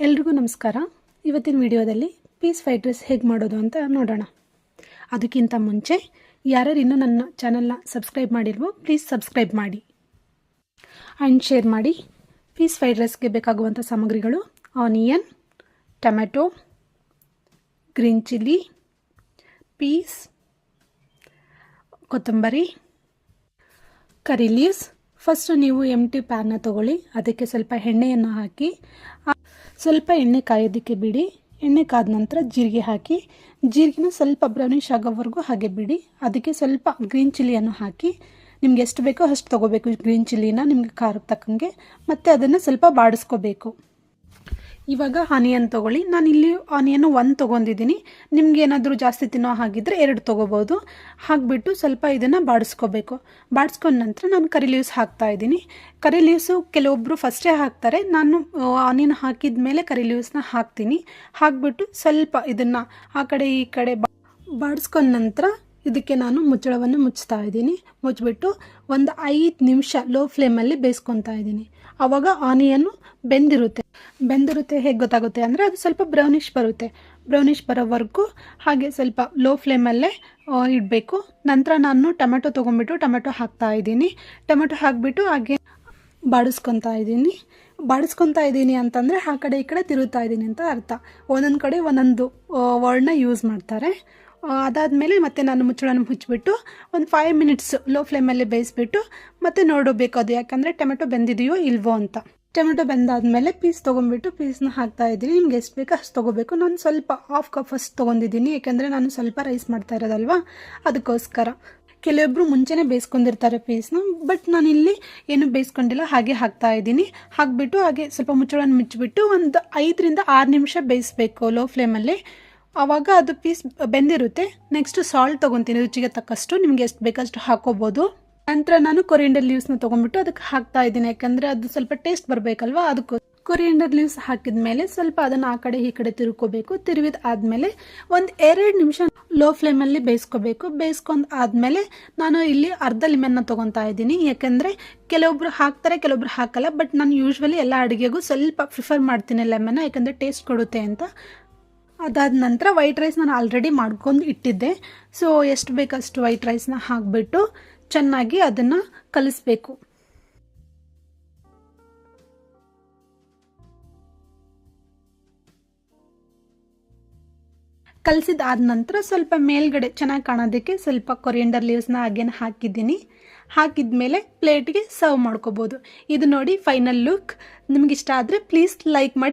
ಎಲ್ರಿಗೂ ನಮಸ್ಕಾರ. ಇವತ್ತಿನ ವಿಡಿಯೋದಲ್ಲಿ ಪೀಸ್ ಫ್ರೈಡ್ ರೈಸ್ ಹೇಗೆ ಮಾಡೋದು ಅಂತ ನೋಡೋಣ. ಅದಕ್ಕಿಂತ ಮುಂಚೆ ಯಾರ್ಯಾರು ಇನ್ನೂ ನನ್ನ ಚಾನಲ್ನ ಸಬ್ಸ್ಕ್ರೈಬ್ ಮಾಡಿಲ್ವೋ ಪ್ಲೀಸ್ ಸಬ್ಸ್ಕ್ರೈಬ್ ಮಾಡಿ ಆ್ಯಂಡ್ ಶೇರ್ ಮಾಡಿ. ಪೀಸ್ ಫ್ರೈಡ್ ರೈಸ್ಗೆ ಬೇಕಾಗುವಂಥ ಸಾಮಗ್ರಿಗಳು: onion, tomato, green chilli, peas, ಕೊತ್ತಂಬರಿ, ಕರಿ ಲೀವ್ಸ್. ಫಸ್ಟು ನೀವು ಎಂಟಿ ಪ್ಯಾನ್ನ ತೊಗೊಳ್ಳಿ. ಅದಕ್ಕೆ ಸ್ವಲ್ಪ ಎಣ್ಣೆಯನ್ನು ಹಾಕಿ ಸ್ವಲ್ಪ ಎಣ್ಣೆ ಕಾಯೋದಕ್ಕೆ ಬಿಡಿ. ಎಣ್ಣೆ ಕಾದ ನಂತರ ಜೀರಿಗೆ ಹಾಕಿ, ಜೀರಿಗೆನ ಸ್ವಲ್ಪ ಬ್ರೌನಿಷ್ ಆಗೋವರೆಗೂ ಹಾಗೆ ಬಿಡಿ. ಅದಕ್ಕೆ ಸ್ವಲ್ಪ ಗ್ರೀನ್ ಚಿಲ್ಲಿಯನ್ನು ಹಾಕಿ, ನಿಮ್ಗೆ ಎಷ್ಟು ಬೇಕೋ ಅಷ್ಟು ತೊಗೋಬೇಕು ಗ್ರೀನ್ ಚಿಲ್ಲಿನ, ನಿಮಗೆ ಖಾರಕ್ಕೆ ತಕ್ಕಂಗೆ. ಮತ್ತು ಅದನ್ನು ಸ್ವಲ್ಪ ಬಾಡಿಸ್ಕೋಬೇಕು. ಇವಾಗ ಆನಿಯನ್ ತೊಗೊಳ್ಳಿ. ನಾನಿಲ್ಲಿ ಆನಿಯನ್ನು 1 ತೊಗೊಂಡಿದ್ದೀನಿ. ನಿಮ್ಗೆ ಏನಾದರೂ ಜಾಸ್ತಿ ತಿನ್ನೋ ಹಾಗಿದ್ರೆ 2 ತೊಗೋಬೋದು. ಹಾಕಿಬಿಟ್ಟು ಸ್ವಲ್ಪ ಇದನ್ನು ಬಾಡಿಸ್ಕೋಬೇಕು. ಬಾಡಿಸ್ಕೊಂಡ ನಂತರ ನಾನು ಕರಿ ಲೀವ್ಸ್ ಹಾಕ್ತಾಯಿದ್ದೀನಿ. ಕರಿ ಲೀವ್ಸು ಕೆಲವೊಬ್ಬರು ಫಸ್ಟೇ ಹಾಕ್ತಾರೆ. ನಾನು ಆನಿಯನ್ ಹಾಕಿದ ಮೇಲೆ ಕರಿ ಲೀವ್ಸ್ನ ಹಾಕ್ತೀನಿ. ಹಾಕಿಬಿಟ್ಟು ಸ್ವಲ್ಪ ಇದನ್ನು ಆ ಕಡೆ ಈ ಕಡೆ ಬಾಡಿಸ್ಕೊಂಡ ನಂತರ ಇದಕ್ಕೆ ನಾನು ಮುಚ್ಚಳವನ್ನು ಮುಚ್ತಾ ಇದ್ದೀನಿ. ಮುಚ್ಚಿಬಿಟ್ಟು ಒಂದು 5 ನಿಮಿಷ ಲೋ ಫ್ಲೇಮಲ್ಲಿ ಬೇಯಿಸ್ಕೊತಾ ಇದ್ದೀನಿ. ಆವಾಗ ಆನಿಯನ್ನು ಬೆಂದಿರುತ್ತೆ ಹೇಗೆ ಗೊತ್ತಾಗುತ್ತೆ ಅಂದರೆ ಅದು ಸ್ವಲ್ಪ ಬ್ರೌನಿಷ್ ಬರುತ್ತೆ. ಬ್ರೌನಿಷ್ ಬರೋವರೆಗೂ ಹಾಗೆ ಸ್ವಲ್ಪ ಲೋ ಫ್ಲೇಮಲ್ಲೇ ಇಡಬೇಕು. ನಂತರ ನಾನು ಟೊಮೆಟೊ ತೊಗೊಂಡ್ಬಿಟ್ಟು ಟೊಮೆಟೊ ಹಾಕ್ತಾ ಇದ್ದೀನಿ. ಟೊಮೆಟೊ ಹಾಕಿಬಿಟ್ಟು ಹಾಗೆ ಬಾಡಿಸ್ಕೊತಾ ಇದ್ದೀನಿ ಅಂತಂದರೆ ಆ ಕಡೆ ಈ ಕಡೆ ತಿರುಗ್ತಾ ಇದ್ದೀನಿ ಅಂತ ಅರ್ಥ. ಒಂದೊಂದು ಕಡೆ ಒಂದೊಂದು ವರ್ಡ್ನ ಯೂಸ್ ಮಾಡ್ತಾರೆ. ಅದಾದಮೇಲೆ ಮತ್ತೆ ನಾನು ಮುಚ್ಚಳನ ಮುಚ್ಚಿಬಿಟ್ಟು ಒಂದು 5 ಮಿನಿಟ್ಸ್ ಲೋ ಫ್ಲೇಮಲ್ಲಿ ಬೇಯಿಸ್ಬಿಟ್ಟು ಮತ್ತೆ ನೋಡಬೇಕು ಅದು ಯಾಕಂದರೆ ಟೊಮೆಟೊ ಬೆಂದಿದೆಯೋ ಇಲ್ವೋ ಅಂತ. ಟೊಮೆಟೊ ಬೆಂದಾದಮೇಲೆ ಪೀಸ್ ತೊಗೊಂಡ್ಬಿಟ್ಟು ಪೀಸ್ನ ಹಾಕ್ತಾ ಇದ್ದೀನಿ. ನಿಮ್ಗೆ ಎಷ್ಟು ಬೇಕೋ ಅಷ್ಟು ತೊಗೋಬೇಕು. ನಾನು ಸ್ವಲ್ಪ 1/2 ಕಪ್ ಅಷ್ಟು ತೊಗೊಂಡಿದ್ದೀನಿ, ಯಾಕೆಂದರೆ ನಾನು ಸ್ವಲ್ಪ ರೈಸ್ ಮಾಡ್ತಾ ಇರೋದಲ್ವ, ಅದಕ್ಕೋಸ್ಕರ. ಕೆಲವೊಬ್ಬರು ಮುಂಚೆನೇ ಬೇಯಿಸ್ಕೊಂಡಿರ್ತಾರೆ ಪೀಸ್ನ, ಬಟ್ ನಾನಿಲ್ಲಿ ಏನು ಬೇಯಿಸ್ಕೊಂಡಿಲ್ಲ, ಹಾಗೆ ಹಾಕ್ತಾ ಇದ್ದೀನಿ. ಹಾಕಿಬಿಟ್ಟು ಹಾಗೆ ಸ್ವಲ್ಪ ಮುಚ್ಚಳನ ಮುಚ್ಚಿಬಿಟ್ಟು ಒಂದು 5 ರಿಂದ 6 ನಿಮಿಷ ಬೇಯಿಸ್ಬೇಕು ಲೋ ಫ್ಲೇಮಲ್ಲಿ. ಆವಾಗ ಅದು ಪೀಸ್ ಬೆಂದಿರುತ್ತೆ. ನೆಕ್ಸ್ಟ್ ಸಾಲ್ಟ್ ತೊಗೊತೀನಿ ರುಚಿಗೆ ತಕ್ಕಷ್ಟು, ನಿಮ್ಗೆ ಎಷ್ಟು ಬೇಕಷ್ಟು ಹಾಕೋಬೋದು. ನಂತರ ನಾನು ಕೊರಿಯಂಡರ್ ಲೀವ್ಸ್ನ ತೊಗೊಂಡ್ಬಿಟ್ಟು ಅದಕ್ಕೆ ಹಾಕ್ತಾ ಇದ್ದೀನಿ, ಯಾಕಂದರೆ ಅದು ಸ್ವಲ್ಪ ಟೇಸ್ಟ್ ಬರಬೇಕಲ್ವ, ಅದಕ್ಕೂ. ಕೊರಿಯಂಡರ್ ಲೀವ್ಸ್ ಹಾಕಿದ ಮೇಲೆ ಸ್ವಲ್ಪ ಅದನ್ನು ಆ ಕಡೆ ಈ ಕಡೆ ತಿರುಕೋಬೇಕು. ತಿರುವಿದ ಆದಮೇಲೆ ಒಂದು 2 ನಿಮಿಷ ಲೋ ಫ್ಲೇಮಲ್ಲಿ ಬೇಯಿಸ್ಕೋಬೇಕು. ಬೇಯಿಸ್ಕೊಂಡು ಆದಮೇಲೆ ನಾನು ಇಲ್ಲಿ ಅರ್ಧ ಲಿಮೆನ್ನ ತೊಗೊತಾ ಇದ್ದೀನಿ, ಯಾಕೆಂದರೆ ಕೆಲವೊಬ್ರು ಹಾಕ್ತಾರೆ ಕೆಲವೊಬ್ರು ಹಾಕಲ್ಲ. ಬಟ್ ನಾನು ಯೂಶ್ವಲಿ ಎಲ್ಲ ಅಡುಗೆಗೂ ಸ್ವಲ್ಪ ಪ್ರಿಫರ್ ಮಾಡ್ತೀನಿ ಲೆಮನ್ನ, ಯಾಕಂದರೆ ಟೇಸ್ಟ್ ಕೊಡುತ್ತೆ ಅಂತ. ಅದಾದ ನಂತರ ವೈಟ್ ರೈಸ್ ನಾನು ಆಲ್ರೆಡಿ ಮಾಡ್ಕೊಂಡು ಇಟ್ಟಿದ್ದೆ. ಸೊ ಎಷ್ಟು ಬೇಕಷ್ಟು ವೈಟ್ ರೈಸ್ನ ಹಾಕಿಬಿಟ್ಟು ಚೆನ್ನಾಗಿ ಅದನ್ನು ಕಲಿಸ್ಬೇಕು. ಕಲಸಿದಾದ ನಂತರ ಸ್ವಲ್ಪ ಮೇಲ್ಗಡೆ ಚೆನ್ನಾಗಿ ಕಾಣೋದಕ್ಕೆ ಸ್ವಲ್ಪ ಕೊರಿಯಂಡರ್ ಲೀವ್ಸ್ನ ಹಾಗೇನೆ ಹಾಕಿದ್ದೀನಿ. ಹಾಕಿದ ಮೇಲೆ ಪ್ಲೇಟ್ಗೆ ಸರ್ವ್ ಮಾಡ್ಕೋಬೋದು. ಇದು ನೋಡಿ ಫೈನಲ್ ಲುಕ್. ನಿಮ್ಗೆ ಇಷ್ಟ ಆದರೆ ಪ್ಲೀಸ್ ಲೈಕ್ ಮಾಡಿ.